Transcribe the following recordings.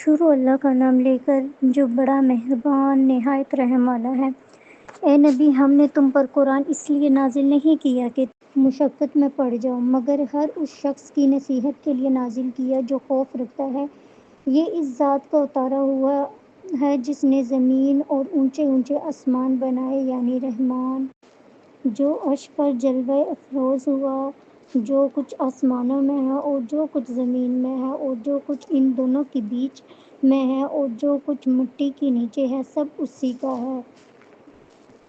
شروع اللہ کا نام لے کر جو بڑا مہربان نہایت رحم والا ہے۔ اے نبی، ہم نے تم پر قرآن اس لیے نازل نہیں کیا کہ مشقت میں پڑ جاؤ، مگر ہر اس شخص کی نصیحت کے لیے نازل کیا جو خوف رکھتا ہے۔ یہ اس ذات کا اتارا ہوا ہے جس نے زمین اور اونچے اونچے آسمان بنائے، یعنی رحمان، جو عرش پر جلوہ افروز ہوا۔ جو کچھ آسمانوں میں ہے اور جو کچھ زمین میں ہے اور جو کچھ ان دونوں کے بیچ میں ہے اور جو کچھ مٹی کے نیچے ہے، سب اسی کا ہے۔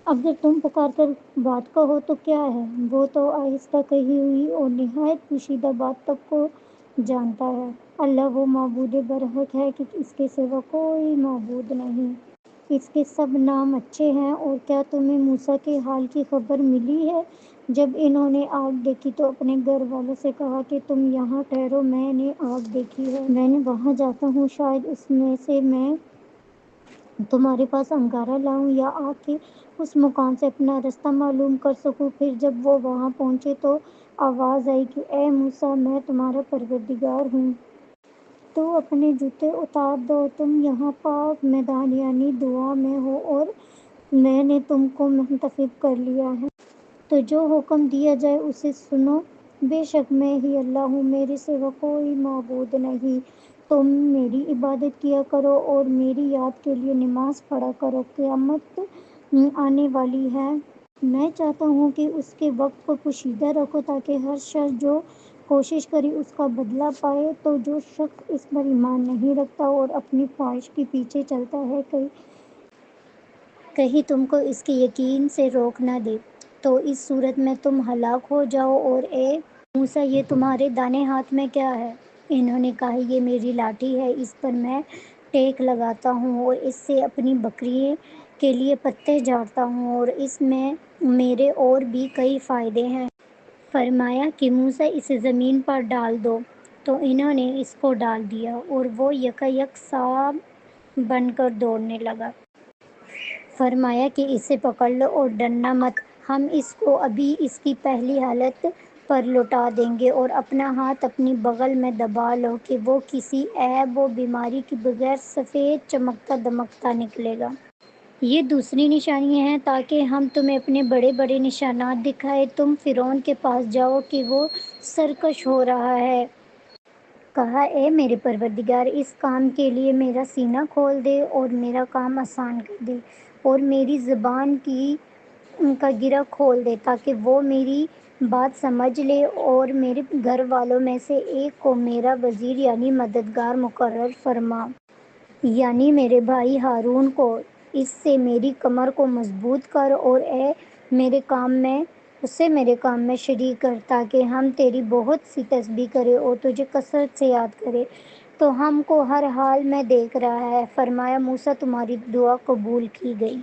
اگر تم پکار کر بات کہو تو کیا ہے؟ وہ تو آہستہ کہی ہوئی اور نہایت پوشیدہ بات تک کو جانتا ہے۔ اللہ وہ معبود برحق ہے کہ اس کے سوا کوئی معبود نہیں۔ اس کے سب نام اچھے ہیں۔ اور کیا تمہیں موسیٰ کے حال کی خبر ملی ہے؟ جب انہوں نے آگ دیکھی تو اپنے گھر والوں سے کہا کہ تم یہاں ٹھہرو، میں نے آگ دیکھی ہے، میں وہاں جاتا ہوں، شاید اس میں سے میں تمہارے پاس انگارہ لاؤں یا آگ کے اس مقام سے اپنا رستہ معلوم کر سکوں۔ پھر جب وہ وہاں پہنچے تو آواز آئی کہ اے موسیٰ، میں تمہارا پروردگار ہوں۔ تو اپنے جوتے اتار دو، تم یہاں پاک میدان یعنی دعا میں ہو اور میں نے تم کو منتخب کر لیا ہے۔ تو جو حکم دیا جائے اسے سنو۔ بے شک میں ہی اللہ ہوں، میرے سوا کوئی معبود نہیں۔ تم میری عبادت کیا کرو اور میری یاد کے لیے نماز پڑھا کرو۔ قیامت آنے والی ہے، میں چاہتا ہوں کہ اس کے وقت کو پوشیدہ رکھو تاکہ ہر شخص جو کوشش کرے اس کا بدلہ پائے۔ تو جو شخص اس پر ایمان نہیں رکھتا اور اپنی خواہش کے پیچھے چلتا ہے، کہیں تم کو اس کے یقین سے روک نہ دے تو اس صورت میں تم ہلاک ہو جاؤ۔ اور اے موسیٰ، یہ تمہارے دائیں ہاتھ میں کیا ہے؟ انہوں نے کہا، یہ میری لاٹھی ہے، اس پر میں ٹیک لگاتا ہوں اور اس سے اپنی بکری کے لیے پتے جھاڑتا ہوں اور اس میں میرے اور بھی کئی فائدے ہیں۔ فرمایا کہ موسیٰ اسے زمین پر ڈال دو۔ تو انہوں نے اس کو ڈال دیا اور وہ یکایک سانپ بن کر دوڑنے لگا۔ فرمایا کہ اسے پکڑ لو اور ڈرنا مت، ہم اس کو ابھی اس کی پہلی حالت پر لوٹا دیں گے۔ اور اپنا ہاتھ اپنی بغل میں دبا لو کہ وہ کسی عیب و بیماری کے بغیر سفید چمکتا دمکتا نکلے گا۔ یہ دوسری نشانی ہے تاکہ ہم تمہیں اپنے بڑے بڑے نشانات دکھائیں۔ تم فرعون کے پاس جاؤ کہ وہ سرکش ہو رہا ہے۔ کہا، اے میرے پروردگار، اس کام کے لیے میرا سینہ کھول دے اور میرا کام آسان کر دے اور میری زبان کا گرہ کھول دے تاکہ وہ میری بات سمجھ لے اور میرے گھر والوں میں سے ایک کو میرا وزیر یعنی مددگار مقرر فرما، یعنی میرے بھائی ہارون کو۔ اس سے میری کمر کو مضبوط کر اور اسے میرے کام میں شریک کر تاکہ ہم تیری بہت سی تسبیح کریں اور تجھے کثرت سے یاد کریں۔ تو ہم کو ہر حال میں دیکھ رہا ہے۔ فرمایا، موسیٰ، تمہاری دعا قبول کی گئی۔